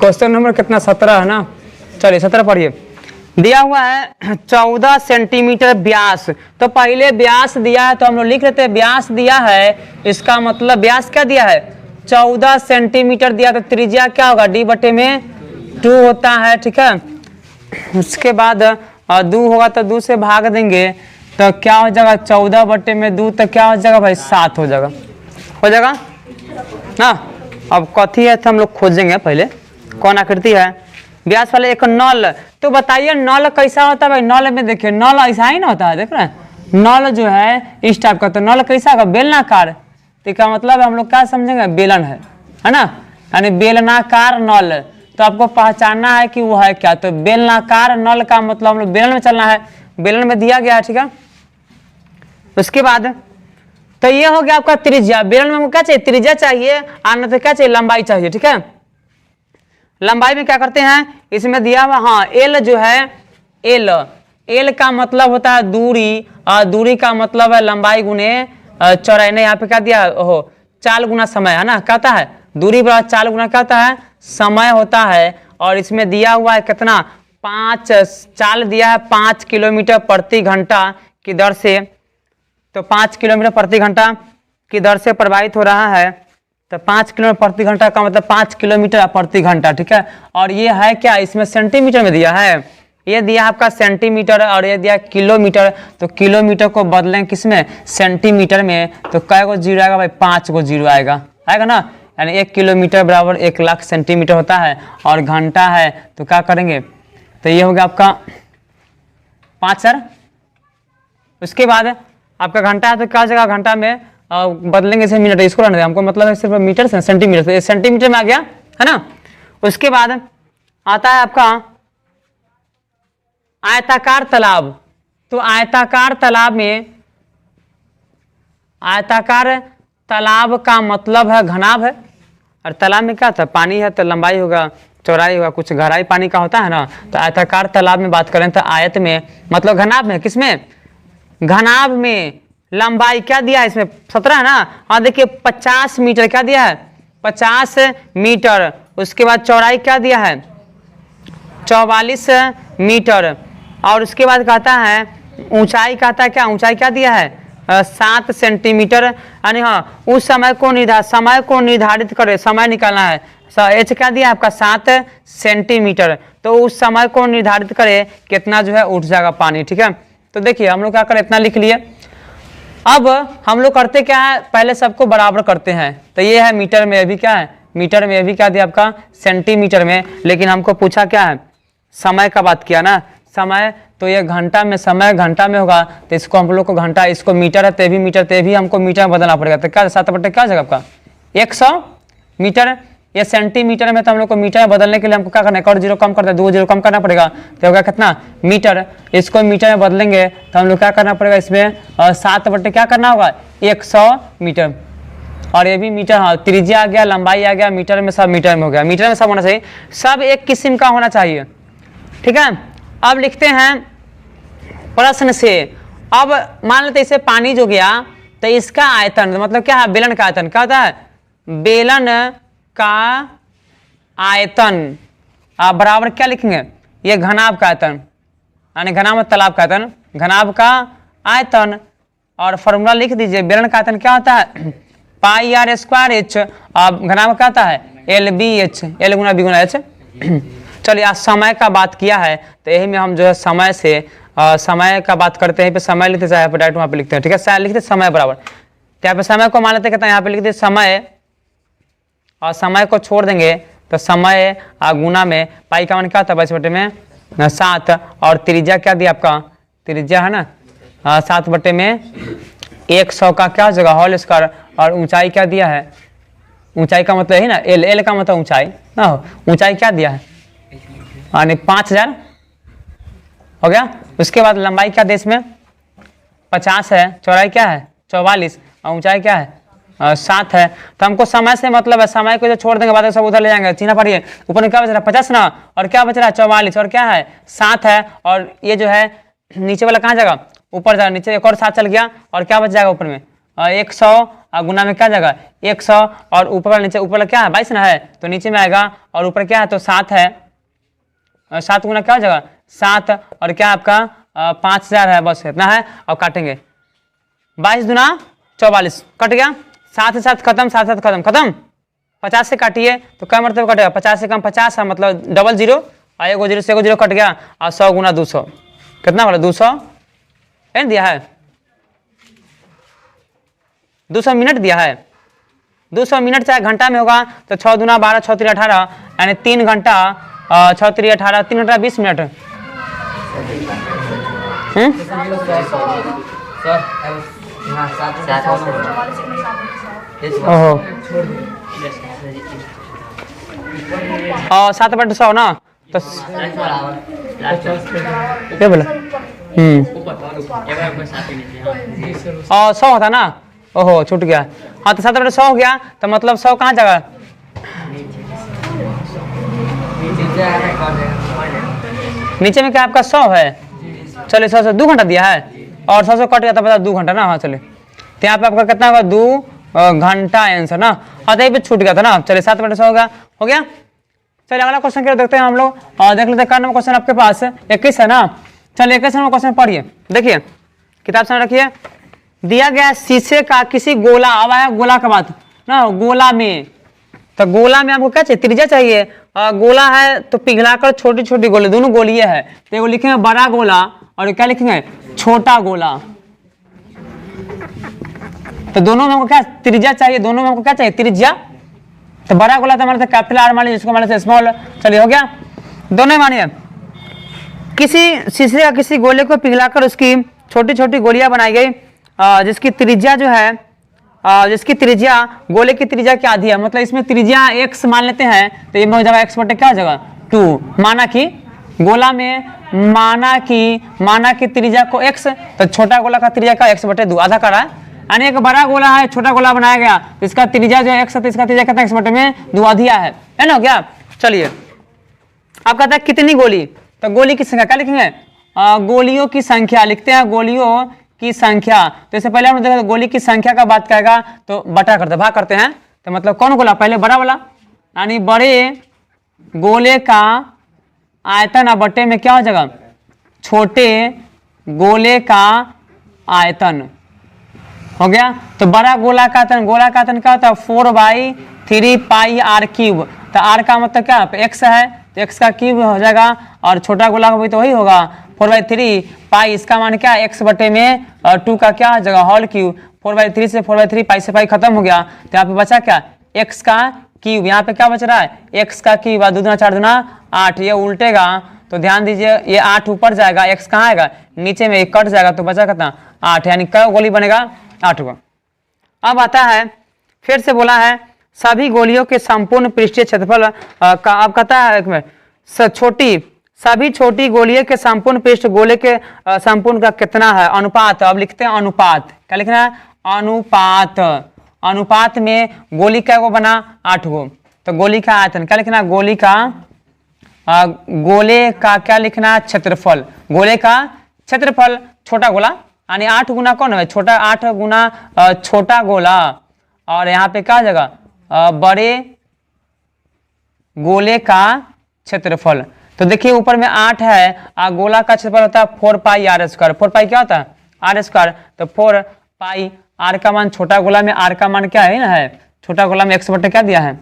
Question number कितना 17 है ना। चलिए 17 पढ़िए। दिया हुआ है 14 सेंटीमीटर व्यास। तो पहले व्यास दिया है तो हम लोग लिख लेते हैं व्यास दिया है, इसका मतलब व्यास क्या दिया है 14 सेंटीमीटर दिया, तो त्रिज्या क्या होगा d/2 होता है। ठीक है, उसके बाद 2 होगा तो 2 से भाग देंगे तो क्या हो जाएगा 14/2 तो क्या हो जाएगा भाई 7 हो जाएगा ना। अब कथी है तो हम लोग खोजेंगे, पहले कौन आकृति है। व्यास वाले एक नल, तो बताइए नल कैसा होता है भाई। नल में देखिए नल ऐसा ही ना होता है, देख रहे हैं नल जो है इस टाइप का, तो नल कैसा होगा बेलनाकार। तो इसका मतलब हम लोग क्या समझेंगे बेलन है ना, यानी बेलनाकार नल। तो आपको पहचानना है कि वो है क्या, तो बेलनाकार नल का मतलब हम लोग बेलन में चलना है, बेलन में दिया गया है। ठीक है, उसके बाद तो ये हो गया आपका त्रिज्या। बेलन में हमको क्या चाहिए त्रिज्या चाहिए, आना तो क्या चाहिए लंबाई चाहिए। ठीक है, लंबाई में क्या करते हैं इसमें दिया हुआ हाँ एल जो है एल का मतलब होता है दूरी, और दूरी का मतलब है लंबाई गुने चौड़ाई। ने यहाँ पे क्या दिया हो चाल गुना समय है ना, कहता है दूरी बराबर चाल गुना क्या होता है समय होता है। और इसमें दिया हुआ है कितना 5 चाल दिया है 5 किलोमीटर प्रति घंटा की दर से, तो 5 किलोमीटर प्रति घंटा की दर से प्रवाहित हो रहा है। तो 5 किलोमीटर प्रति घंटा का मतलब 5 किलोमीटर प्रति घंटा। ठीक है, और ये है क्या इसमें सेंटीमीटर में दिया है, ये दिया आपका सेंटीमीटर और ये दिया किलोमीटर। तो किलोमीटर को बदलें किसमें सेंटीमीटर में, तो कै गो जीरो आएगा भाई 5 गो जीरो आएगा ना, यानी 1 किलोमीटर बराबर 1 लाख सेंटीमीटर होता है। और घंटा है तो क्या करेंगे तो ये हो गया आपका 5,000। उसके बाद आपका घंटा है तो क्या जगह घंटा में बदलेंगे इसे मिनट, इसको रहने दें, हमको मतलब है सिर्फ मीटर से सेंटीमीटर, से सेंटीमीटर में आ गया है ना। उसके बाद आता है आपका आयताकार तालाब। तो आयताकार तालाब का मतलब है घनाभ है, और तालाब में क्या था पानी है तो लंबाई होगा चौड़ाई होगा, कुछ गहराई पानी का होता है ना। तो आयताकार तालाब में बात करें तो आयत में मतलब घनाभ में, किसमें घनाभ में लंबाई क्या दिया है इसमें 17 है ना। और देखिए 50 मीटर क्या दिया है 50 मीटर। उसके बाद चौड़ाई क्या दिया है 44 मीटर। और उसके बाद कहता है ऊंचाई, कहता है क्या ऊंचाई क्या दिया है 7 सेंटीमीटर। यानी हाँ उस समय को निर्धारित करे, समय निकालना है। एच क्या दिया है आपका 7 सेंटीमीटर। तो उस समय को निर्धारित करे कितना जो है उठ जाएगा पानी। ठीक है, तो देखिए हम लोग क्या करें इतना लिख लिए। अब हम लोग करते क्या है पहले सबको बराबर करते हैं। तो ये है मीटर में, अभी क्या है मीटर में, अभी क्या दिया आपका सेंटीमीटर में। लेकिन हमको पूछा क्या है समय का बात किया ना, समय तो ये घंटा में, समय घंटा में होगा तो इसको हम लोग को घंटा, इसको मीटर है तो भी मीटर, तो भी हमको मीटर में बदलना पड़ेगा। तो क्या 7/2 क्या हो जाएगा आपका 100 मीटर। ये सेंटीमीटर में तो हम लोग को मीटर में बदलने के लिए हमको क्या करना है एक और जीरो कम करना है, 2 जीरो कम करना पड़ेगा। तो होगा कितना मीटर, इसको मीटर में बदलेंगे तो हम लोग क्या करना पड़ेगा इसमें 7/2 क्या करना होगा 100 मीटर। और ये भी मीटर, हाँ त्रिज्या आ गया लंबाई आ गया मीटर में, सब मीटर में हो गया। मीटर में सब होना चाहिए, सब एक किस्म का होना चाहिए। ठीक है, अब लिखते हैं प्रश्न से। अब मान लेते इसे पानी जो गया तो इसका आयतन मतलब क्या है बेलन का आयतन, क्या होता है बेलन का आयतन बराबर क्या लिखेंगे ये घनाभ का आयतन, यानी घनाभ तालाब का आयतन, घनाभ का आयतन। और फॉर्मूला लिख दीजिए बेलन का आयतन क्या होता है πr²h, और घनाभ क्या होता है LBH, L गुना B गुना H। चलिए आज समय का बात किया है तो यही में हम जो है समय से समय का बात करते हैं, पे समय लिखते हैं, डायरेक्ट वहाँ पे लिखते हैं। ठीक है, लिखते समय बराबर, तो यहाँ पे समय को मान लेते हैं, यहाँ पे लिख दे समय, और समय को छोड़ देंगे तो समय गुना में पाई का मान क्या होता है 22 बटे में 7। और त्रिज्या क्या दिया आपका त्रिज्या है ना 7 बटे में 100 का क्या जगह होल स्क्वायर। और ऊंचाई क्या दिया है, ऊंचाई का मतलब है ना एल का मतलब ऊंचाई ना, ऊंचाई क्या दिया है यानी 5000 हो गया। उसके बाद लंबाई क्या देश में 50 है, चौड़ाई क्या है 44, और ऊंचाई क्या है 7 है। तो हमको समय से मतलब है, समय को जो छोड़ देंगे बाद सब उधर ले जाएंगे, चिन्ह पढ़िए ऊपर में क्या बच रहा है 50 ना, और क्या बच रहा है 44, और क्या है 7 है। और ये जो है नीचे वाला कहाँ जाएगा ऊपर जाएगा, नीचे एक और 7 चल गया और क्या बच जाएगा ऊपर में 100 गुना में क्या जाएगा 100 और ऊपर वाला नीचे, ऊपर वाला क्या है 22 ना है तो नीचे में आएगा, और ऊपर क्या है तो 7 है, 7 गुना क्या हो जाएगा 7, और क्या आपका 5000 है, बस इतना है। और काटेंगे 22 दूना 44 कट गया, 7 से 7 खत्म, 7 से 7 खत्म, खत्म। 50 से काटिए तो क्या मतलब कटेगा 50 से कम 50 है, मतलब डबल जीरो और एगो जीरो से एगो जीरो कट गया, और 100 गुना 200 कितना बोला 200 दिया है, 200 मिनट दिया है। 200 मिनट चाहे घंटा में होगा तो 6 दूना 12 6 3 18 यानी 3 घंटा 6 3 18 3 घंटा 20 मिनट। ओहो 7/100 ना तो क्या बोला 100 होता ना, ओहो छूट गया। हाँ तो 7/100 हो गया तो मतलब 100 कहाँ जाएगा, नीचे में क्या आपका 100 है। चलिए 100 से 2 घंटा दिया है और 100 कट गया तो बता 2 घंटा ना। हाँ चलिए तो यहाँ पे आपका कितना होगा 2 घंटा आंसर ना। हाँ तो यही पे छूट गया था ना। चलिए 7/100 हो गया। चलिए अगला क्वेश्चन क्या देखते हैं हम लोग, और देख लेते हैं। नंबर क्वेश्चन आपके पास 21 है ना। चलिए 21 नंबर क्वेश्चन पढ़िए, देखिए किताब सामने रखिए। दिया गया शीशे का किसी गोला, अब आया गोला का बात ना, गोला में तो गोला में आपको क्या चाहिए त्रिज्या चाहिए। गोला है तो पिघलाकर छोटी छोटी गोले, दोनों गोलियां है तो एगो लिखेंगे बड़ा गोला और क्या लिखेंगे छोटा गोला। तो दोनों में हमको क्या त्रिज्या चाहिए, दोनों में हमको क्या चाहिए त्रिज्या। तो बड़ा गोला तो हमारे कैपिटल आर मान लीजिए, जिसको हमारे स्मॉल। चलिए हो गया, दोनों मानिए। किसी शीशे का किसी गोले को पिघलाकर उसकी छोटी छोटी गोलियां बनाई गई, जिसकी त्रिज्या जो है जिसकी त्रिज्या गोले की त्रिज्या क्या आधी है, मतलब इसमें त्रिज्या x मान लेते हैं तो ये हो जाएगा x बटे क्या हो जाएगा 2। माना कि गोला में माना कि त्रिज्या को x, तो छोटा गोला का त्रिज्या का x बटे 2 आधा करा है। यानी एक बड़ा गोला है छोटा गोला बनाया गया तो इसका त्रिज्या जो है x है तो इसका त्रिज्या कितना x बटे में 2 आधिया है ना क्या। चलिए अब कहता है कितनी गोली, तो गोली की संख्या क्या लिखेंगे गोलियों की संख्या लिखते हैं, गोलियों की संख्या। तो इससे पहले हमने देखा गोली की संख्या का बात करेगा तो बटा करते भाग करते हैं, तो मतलब कौन गोला पहले बड़ा वाला, यानी बड़े गोले का आयतन और बटे में क्या हो जाएगा छोटे गोले का आयतन। हो गया, तो बड़ा गोला का आयतन क्या होता है 4/3 पाई r क्यूब। तो r का मतलब क्या x है तो x का क्यूब हो जाएगा, और छोटा गोला का भी तो वही होगा 4/3 पाई, इसका मान क्या x बटे में 2 का क्या हो जाएगा होल क्यूब। 4/3 से 4/3 पाई से पाई खत्म हो गया तो यहाँ पे बचा क्या x का क्यूब। यहाँ पे क्या बच रहा है x का क्यूब, 2 दूना 4 दूना 8, ये उल्टेगा तो ध्यान दीजिए ये 8 ऊपर जाएगा, x कहाँ आएगा नीचे में, कट जाएगा तो बचा कितना 8, यानी क्या गोली बनेगा 8 का। अब आता है फिर से बोला है सभी गोलियों के संपूर्ण पृष्ठीय क्षेत्रफल का, अब कहता है सभी छोटी गोलियों के संपूर्ण पृष्ठ गोले के संपूर्ण का कितना है अनुपात। अब लिखते हैं अनुपात, क्या लिखना है अनुपात। अनुपात में गोली क्या गो बना 8 गो, तो गोली का आयतन क्या लिखना गोले का क्या लिखना क्षेत्रफल, गोले का क्षेत्रफल छोटा गोला, यानी 8 गुना कौन है छोटा, 8 गुना छोटा गोला, और यहाँ पे क्या जगह बड़े गोले का क्षेत्रफल। तो देखिए ऊपर में 8 है, गोला का क्षेत्रफल होता है 4 पाई r स्क्वायर। 4 पाई क्या होता है r स्क्वायर, तो 4 पाई r का मान छोटा गोला में r का मान क्या है ना है छोटा गोला में x बटे क्या दिया है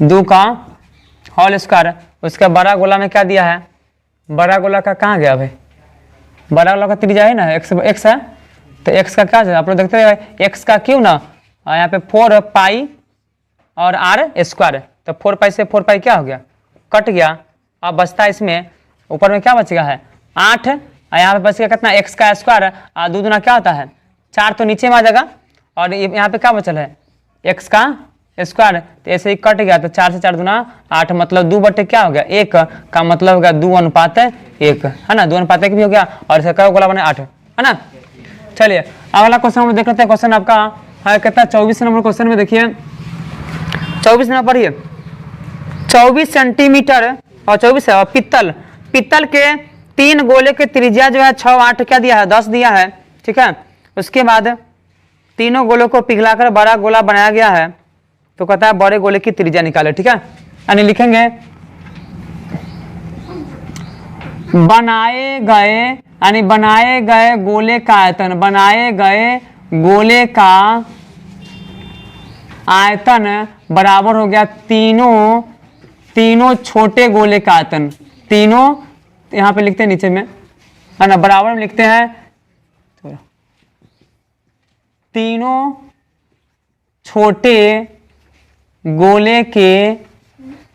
2 का होल स्क्वायर। उसका बड़ा गोला में क्या दिया है, बड़ा गोला का कहाँ गया भाई, बड़ा गोला का त्रिज्या है ना x है, तो x का क्या है आप लोग देखते हैं x का क्यों ना यहाँ पे 4 पाई और r स्क्वायर, तो 4 पाई से 4 पाई क्या हो गया कट गया। अब बचता है इसमें ऊपर में क्या बच गया है 8, और यहाँ पे बच गया कितना x का स्क्वायर, 2 दूना क्या होता है 4, तो नीचे में आ जाएगा, और यहाँ पे क्या बचल है x का स्क्वायर, तो ऐसे ही कट गया, तो 4 से 4 दूना 8, मतलब 2 बटे क्या हो गया 1 का मतलब हो गया 2:1 है ना, 2:1 भी हो गया, और इसका क्या गोला बने 8 है ना। चलिए अगला क्वेश्चन हम देख लेते हैं। क्वेश्चन आपका है कितना 24 नंबर क्वेश्चन में देखिए 24 नंबर पढ़िए। 24 सेंटीमीटर और 24 है, और पित्तल के 3 गोले के त्रिज्या जो है 6 8 क्या दिया है 10 दिया है, ठीक है। उसके बाद तीनों गोलों को पिघलाकर बड़ा गोला बनाया गया है, तो कहता है बड़े गोले की त्रिज्या निकाले। ठीक है, यानी लिखेंगे बनाए गए गोले का आयतन, बनाए गए गोले का आयतन बराबर हो गया तीनों छोटे गोले का आयतन। तीनों यहाँ पे लिखते हैं नीचे में, है ना, बराबर में लिखते हैं तीनों छोटे गोले के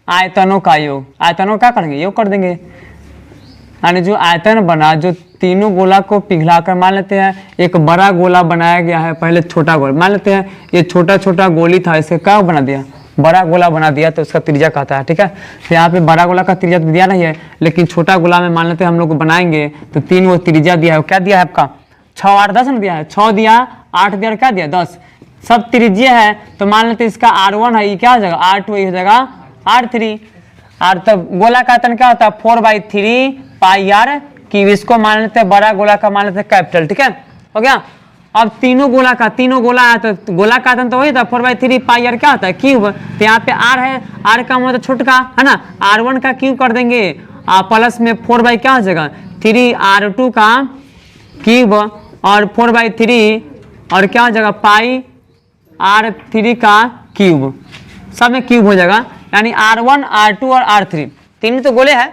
आयतनों का योग। आयतनों क्या करेंगे, योग कर देंगे। यानी जो आयतन बना, जो तीनों गोला को पिघलाकर, मान लेते हैं एक बड़ा गोला बनाया गया है, पहले छोटा गोला, मान लेते हैं ये छोटा छोटा गोली था, इसे क्या बना दिया, बड़ा गोला बना दिया, तो उसका त्रिज्या कहता है। ठीक है, तो यहाँ पे बड़ा गोला का त्रिज्या तो दिया नहीं है, लेकिन छोटा गोला में मान लेते हैं हम लोग बनाएंगे तो 3 वो त्रिज्या दिया है। क्या दिया है आपका 6 8 10 दिया है, 6 दिया 8 दिया और क्या दिया 10, सब त्रिज्या है। तो मान लेते इसका R1 है, ये क्या हो जाएगा R2, हो जाएगा R3। और तब गोला का आयतन क्या होता है 4/3 पाई आर क्यूब। इसको मान लेते हैं बड़ा गोला का, मान लेते हैं कैपिटल। ठीक है, हो गया। अब तीनों गोला है, तो गोला का आयतन तो वही था 4/3 पाई आर क्या होता है क्यूब। तो यहाँ पे आर है, आर का मतलब छोटका है ना, R1 का क्यूब कर देंगे, प्लस में 4 क्या हो जाएगा 3 R2 का क्यूब, और 4/3 और क्या हो जाएगा पाई R3 का क्यूब, सब में क्यूब हो जाएगा। यानी R1 R2 और R3 तीनों तो गोले हैं,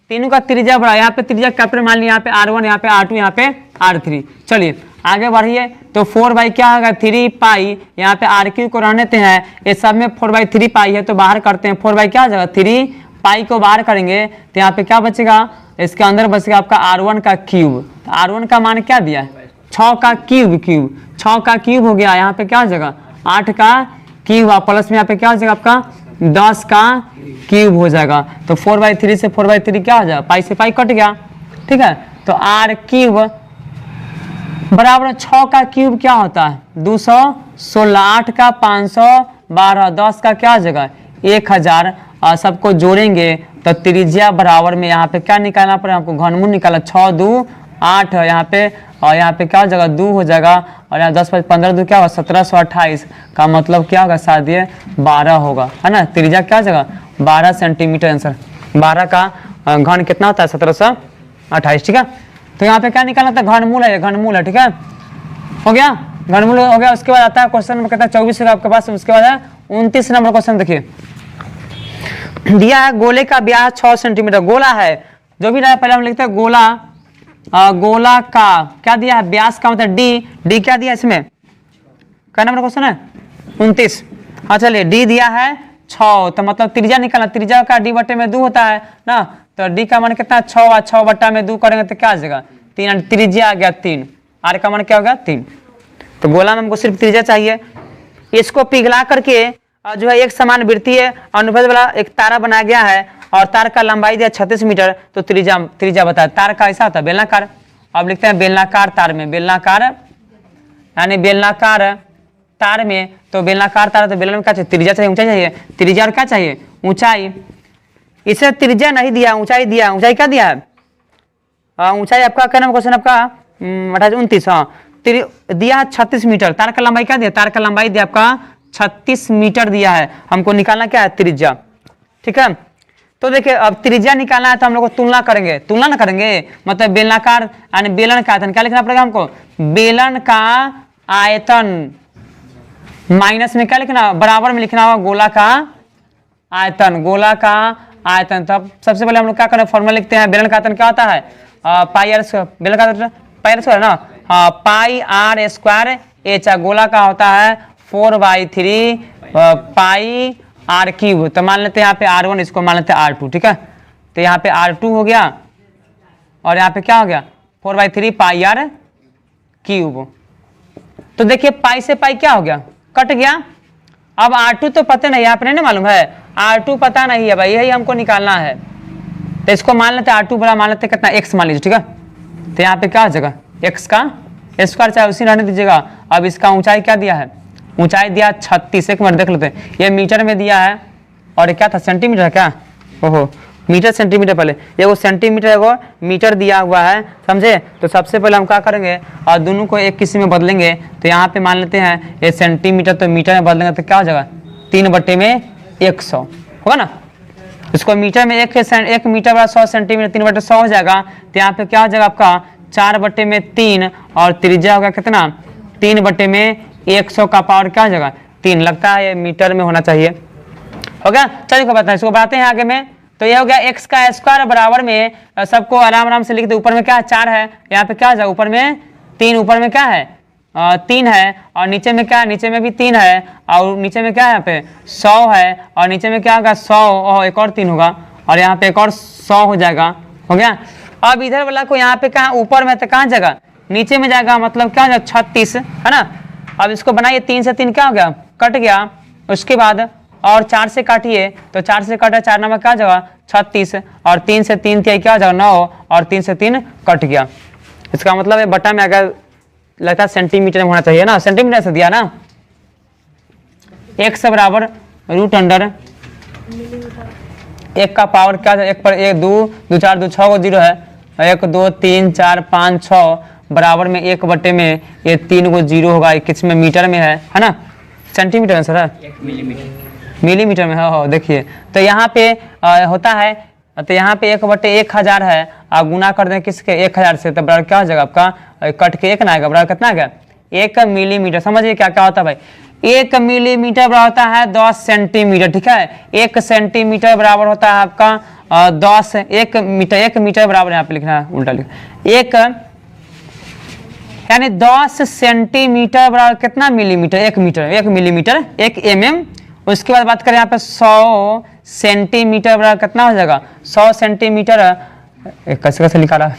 तीनों का त्रिज्या बड़ा, यहाँ पे त्रिज्या कैपिटल मान लिया, यहाँ पे R1, यहाँ पे R2, यहाँ पे R3। चलिए आगे बढ़िए, तो 4 क्या होगा 3 पाई, यहाँ पे RQ को रहने देते हैं, ये सब में 4/3 पाई है, तो बाहर करते हैं 4 क्या हो जाएगा 3 पाई को बाहर करेंगे, तो यहाँ पे क्या बचेगा, इसके अंदर बचेगा आपका R1 का क्यूब। R1 का मान क्या दिया है 6 का क्यूब, 6 का क्यूब हो गया, यहाँ पे क्या हो जाएगा 8 का क्यूब, प्लस में यहाँ पे क्या हो जाएगा आपका 10 का क्यूब हो जाएगा। तो 4/3 से 4/3 क्या हो जाएगा, पाई से पाई कट गया। ठीक है, तो R क्यूब बराबर 6 का क्यूब क्या होता है 216, 8 का 512, 10 का क्या हो जाएगा 1000। सबको जोड़ेंगे तो त्रिज्या बराबर में यहाँ पे क्या निकालना पड़ेगा आपको, घनमूल निकालना, 6 2 8 है यहाँ पे, और यहाँ पे क्या हो जाएगा 2 हो जाएगा, और यहाँ 10 5 15 2 क्या होगा 1728 का मतलब क्या होगा शायद ये 12 होगा, है ना। त्रिज्या क्या हो जाएगा 12 सेंटीमीटर, आंसर 12 का घन कितना होता है 1728। ठीक है, तो यहाँ पे क्या निकालना था घनमूल है, घनमूल है। ठीक है, हो गया, घनमूल हो गया। उसके बाद आता है क्वेश्चन नंबर, कहता है 24 का आपके पास। उसके बाद है 29 नंबर क्वेश्चन, देखिए दिया है गोले का व्यास 6 सेंटीमीटर, गोला है जो भी रहा, पहले हम लिखते हैं गोला, गोला का क्या दिया है व्यास का मतलब डी क्या दिया इसमें, क्या नंबर क्वेश्चन है 29। हाँ चलिए डी दिया है 6, तो मतलब त्रिज्या निकालना, त्रिज्या का D/2 होता है ना, तो डी का मान कितना 6 और 6/2 करेंगे तो क्या आ जाएगा 3, त्रिज्या आ गया 3, आर का मान क्या हो गया 3। तो गोला में हमको सिर्फ त्रिज्या चाहिए। इसको पिघला करके जो है एक समान वृत्तीय अनुभाग वाला एक तारा बनाया गया है, और तार का लंबाई दिया 36 मीटर, तो त्रिज्या बताया। तार का ऐसा होता है बेलनाकार, अब लिखते हैं बेलनाकार तार में, बेलनाकार यानी बेलनाकार तार में, तो बेलनाकार तार, तो बेलन में क्या चाहिए त्रिज्या चाहिए, ऊंचाई चाहिए, त्रिज्या और क्या चाहिए ऊंचाई। इसे त्रिज्या नहीं दिया, ऊंचाई दिया। ऊंचाई क्या दिया है ऊंचाई आपका क्या नाम क्वेश्चन आपका 29, हाँ दिया 36 मीटर। तार का लंबाई क्या दिया, तार का लंबाई दिया आपका 36 मीटर दिया है, हमको निकालना क्या है त्रिज्या। ठीक है, तो देखिए अब त्रिज्या निकालना है तो हम लोग तुलना करेंगे, तुलना ना करेंगे मतलब बेलनाकार यानी बेलन का आयतन क्या लिखना पड़ेगा हमको, बेलन का आयतन माइनस में क्या लिखना, बराबर में लिखना होगा गोला का आयतन, गोला का आयतन। तब सबसे पहले हम लोग क्या करें फॉर्मूला लिखते हैं, बेलन का आयतन क्या होता है पाई आर स्क्वायर, बेलन का आयतन पाई आर स्क्वायर ना, पाई आर स्क्वायर एच, गोला का होता है 4/3 पाई आर क्यूब। तो मान लेते हैं यहाँ पे R1, इसको मान लेते हैं R2। ठीक है, तो यहाँ पे R2 हो गया, और यहाँ पे क्या हो गया 4/3 पाई आर क्यूब। तो देखिए पाई से पाई क्या हो गया कट गया। अब R2 तो पता नहीं, यहाँ पे नहीं मालूम है, R2 पता नहीं है भाई, यही हमको निकालना है। तो इसको मान लेते हैं R2 बड़ा मान लेते कितना x मान लीजिए। ठीक है, तो यहाँ पे क्या हो जाएगा x का स्क्वायर, चाहे उसी रहने दीजिएगा। अब इसका ऊंचाई क्या दिया है, ऊंचाई दिया 36, एक मिनट देख लेते हैं, ये मीटर में दिया है और क्या था सेंटीमीटर क्या, ओहो मीटर सेंटीमीटर, पहले ये वो सेंटीमीटर है वो मीटर दिया हुआ है, समझे। तो सबसे पहले हम क्या करेंगे और दोनों को एक किसी में बदलेंगे। तो यहाँ पे मान लेते हैं ये सेंटीमीटर, तो मीटर में बदलेंगे तो क्या हो जाएगा 3/100 होगा ना। इसको मीटर में 1 मीटर बड़ा 100 सेंटीमीटर 3/100 हो जाएगा। तो यहाँ पे क्या हो जाएगा आपका 4/3 और त्रिज्या होगा कितना 3/100 का पावर क्या हो जाएगा 3। लगता है ये मीटर में होना चाहिए, हो गया। चलिए को बताएं, इसको बताते हैं आगे में। तो ये हो गया x का स्क्वायर बराबर में, सबको आराम आराम से लिख दे। ऊपर में क्या है 4 है, यहाँ पे क्या है ऊपर में 3, ऊपर में क्या है 3 है, और नीचे में क्या है, नीचे में भी 3 है, और नीचे में क्या है यहाँ पे 100 है, और नीचे में क्या होगा 100 और एक और 3 होगा, और यहाँ पे एक और 100 हो जाएगा, हो गया। अब इधर वाला को यहाँ पे कहाँ ऊपर में, तो कहाँ जाएगा नीचे में जाएगा, मतलब क्या हो जाएगा 36 है ना। अब इसको बनाइए 3 से 3 क्या हो गया कट गया, उसके बाद और 4 से काटिए, तो 4 से काटा 4 नंबर क्या जाएगा 36, और 3 से 3 क्या हो जाएगा 9, और 3 से 3 कट गया। इसका मतलब है बटा में अगर लगता है सेंटीमीटर में होना चाहिए ना, सेंटीमीटर से दिया ना। x बराबर √1 का पावर क्या है 1 पर 1 2 2 4 2 6 को 0 है, 1 2 3 4 5 6 बराबर में 1 में ये 3 को 0 होगा, किस में मीटर में है ना, सेंटीमीटर में सर है मिलीमीटर में हो देखिए। तो यहाँ पे होता है, तो यहाँ पे 1/1000 है, आप गुना कर दें किसके 1000 से, तो बराबर क्या हो जाएगा आपका कट के 1 ना आएगा, बराबर कितना आएगा 1 मिलीमीटर। समझिए क्या क्या होता है भाई, 1 मिलीमीटर बराबर होता है 10 सेंटीमीटर, ठीक है। 1 सेंटीमीटर बराबर होता है आपका 10, 1 मीटर बराबर यहाँ पे लिखना है उल्टा लिख 1 यानी 10 सेंटीमीटर बराबर कितना मिलीमीटर 1 मीटर 1 मिलीमीटर 1 mm। उसके बाद बात करें यहाँ पे 100 सेंटीमीटर बराबर कितना हो जाएगा 100 सेंटीमीटर कैसे कैसे लिखा रहा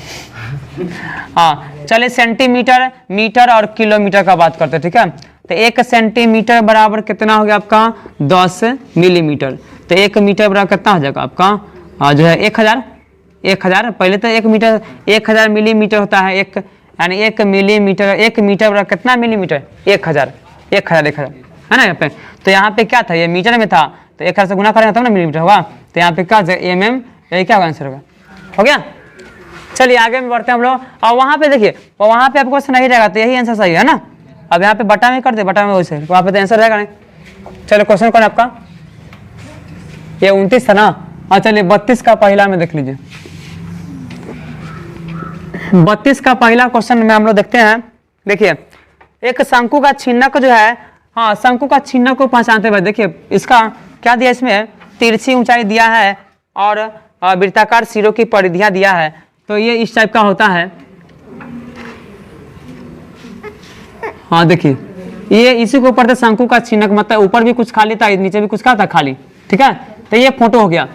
हाँ चलिए सेंटीमीटर मीटर और किलोमीटर का बात करते हैं, ठीक है। तो 1 सेंटीमीटर बराबर कितना हो गया आपका 10 मिलीमीटर, तो 1 मीटर बराबर कितना हो जाएगा आपका जो है 1000 पहले तो 1 मीटर 1000 मिलीमीटर होता है, एक यानी 1 मिलीमीटर 1 मीटर बराबर कितना मिलीमीटर 1000 है ना यहाँ पे। तो यहाँ पे क्या था ये मीटर में था, तो 1000 से गुना करेंगे तब ना मिलीमीटर होगा, तो यहाँ पे क्या mm, यही क्या होगा आंसर होगा, हो गया। चलिए आगे में बढ़ते हैं हम लोग, और वहाँ पे देखिए वहाँ पे आपको क्वेश्चन नहीं रहेगा, तो यही आंसर सही है ना। अब यहाँ पे बटा में कर दे, बटा में वैसे वहाँ पे तो आंसर रहेगा नहीं। चलो क्वेश्चन कौन है आपका, ये 29 था ना। हाँ चलिए 32 का पहला में देख लीजिए, 32 का पहला क्वेश्चन में हम लोग देखते हैं। देखिए एक शंकु का छिन्नक जो है, हाँ शंकु का छिन्नक को पहचानते हुए देखिए इसका क्या दिया, इसमें तिरछी ऊंचाई दिया है और वृत्ताकार सिरों की परिधियां दिया है। तो ये इस टाइप का होता है, हाँ देखिए ये इसी को ऊपर था शंकु का छिन्नक, मतलब ऊपर भी कुछ खाली था नीचे भी कुछ क्या था खाली, ठीक है। तो ये फोटो हो गया।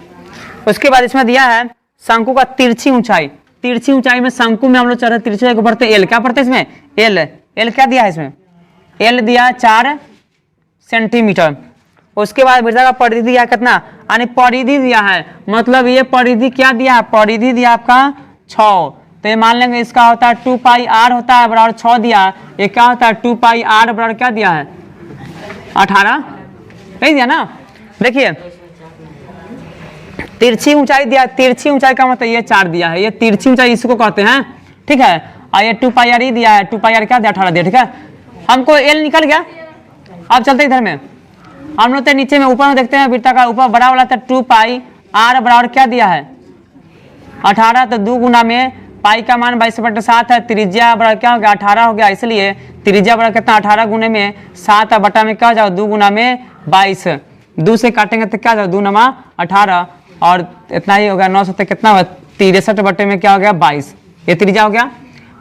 उसके बाद इसमें दिया है शंकु का तिरछी ऊंचाई, तिरछी ऊंचाई में शंकु में हम लोग चढ़े तिरछी ऊंचाई को बढ़ते एल, क्या पढ़ते इसमें एल क्या दिया है इसमें एल दिया 4 सेंटीमीटर। उसके बाद वृत्त का परिधि दिया कितना, यानी परिधि दिया है, मतलब ये परिधि क्या दिया है, परिधि दिया आपका 6। तो ये मान लेंगे इसका होता है 2πr होता है बराबर 6 दिया, ये क्या होता है 2πr बराबर क्या दिया है 18, नहीं दिया ना। देखिए तिरछी ऊंचाई दिया, तिरछी ऊंचाई का मतलब ये 4 दिया है, ये तिरछी ऊंचाई इसको कहते हैं, ठीक है। और ये 2πr ही दिया है, 2πr क्या दिया 18 दिया, ठीक है। हमको एल निकल गया। अब चलते इधर में, हम लोग नीचे में ऊपर में देखते हैं वृत्त का ऊपर बड़ा वाला था 2πr बराबर क्या दिया है 18, तो 2 गुना में पाई का मान 22/7 है, त्रिज्या बराबर क्या हो गया 18 हो गया, इसलिए त्रिज्या बराबर कितना 18 गुने में 7 बटा में क्या हो जाओ 2 गुना में 22, 2 से काटेंगे तो क्या जाओ 2 नमा 18 और इतना ही हो गया 9 से कितना होगा 63 बटे में क्या हो गया 22, ये त्रिज्या हो गया।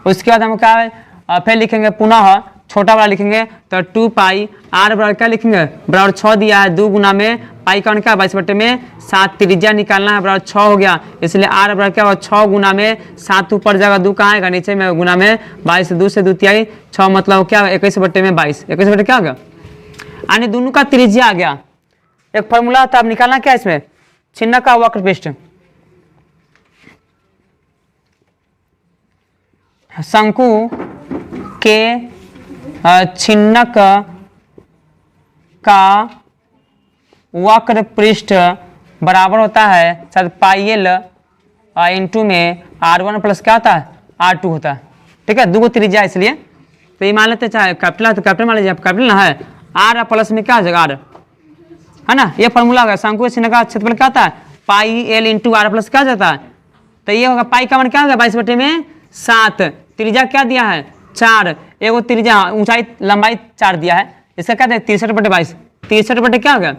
उसके बाद हम क्या फिर लिखेंगे पुनः छोटा वाला लिखेंगे, तो 2πr बराबर क्या लिखेंगे बराबर 6 दिया है, 2 गुना में पाई का क्या 22 बटे में 7, त्रिज्या निकालना है बराबर 6 हो गया, इसलिए r बराबर क्या होगा 6 गुना में 7 ऊपर जाएगा 2 कहाँ आएगा नीचे में गुना में 22, 2 से 2 तिहाई 6 मतलब क्या 21 बटे में 22, 21 बटे क्या हो गया, यानी दोनों का त्रिज्या आ गया। एक फॉर्मूला था, अब निकालना क्या इसमें छिन्नक का वक्र पृष्ठ, शंकु के छिन्नक का वक्र पृष्ठ बराबर होता है शायद पाई एल इंटू में R1 प्लस क्या होता है R2 होता है। ठीक है, 2 को त्रिज्या इसलिए तो ये मान लेते हैं चाहे कैपिटल है तो कैपिटल मान लीजिए, कैपिटल ना है R प्लस में क्या हो जाएगा R, है ना, ये फॉर्मूला होगा शंकु चिन्ह का क्षेत्रफल क्या आता है pi L into R plus क्या जाता है, तो ये होगा पाई का मान क्या होगा 22/7, त्रिज्या क्या दिया है 4, एगो त्रिज्या ऊंचाई लंबाई 4 दिया है, इसका क्या है 63/22, 63 क्या हो गया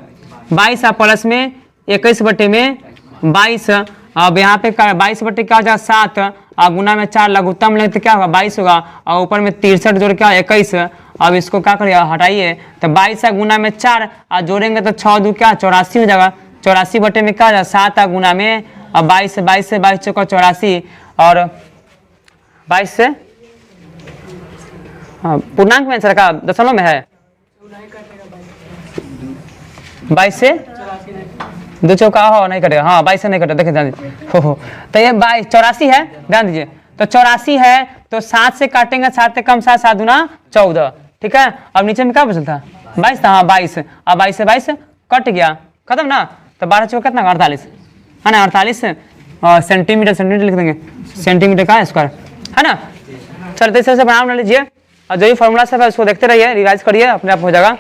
22 प्लस में 21/22, अब यहाँ पे 22 क्या हो जाएगा 7 और गुना में 4 लघुत्तम लेंगे तो क्या होगा 22 होगा और ऊपर में 63 जोड़ क्या 21, अब इसको क्या करिए हटाइए तो 22 गुना में 4 और जोड़ेंगे तो 6 2 क्या 84 हो जाएगा, 84 में क्या हो जाएगा 7 गुना में और 22 से 22 चौका 84 और 22 से पूर्णांक में सर का दशमलव में है 22 से 2 चौका हो नहीं कटेगा, हाँ 22 से नहीं कटेगा, देखिए ध्यान दीजिए हो तो ये 22 84 है, ध्यान दीजिए तो 84 है तो 7 से काटेंगे 7 से कम 7 7 दूना 14, ठीक है, अब नीचे में क्या बचल था 22 था, हाँ 22, अब 22 से 22 कट गया खत्म ना, तो 12 चौका कितना 48 है ना, 48 सेंटीमीटर लिख देंगे, सेंटीमीटर का स्क्वायर है ना। चलो तो इस तरह से बना लीजिए और जो भी फॉर्मूला सब है उसको देखते रहिए, रिवाइज करिए, अपने आप हो जाएगा।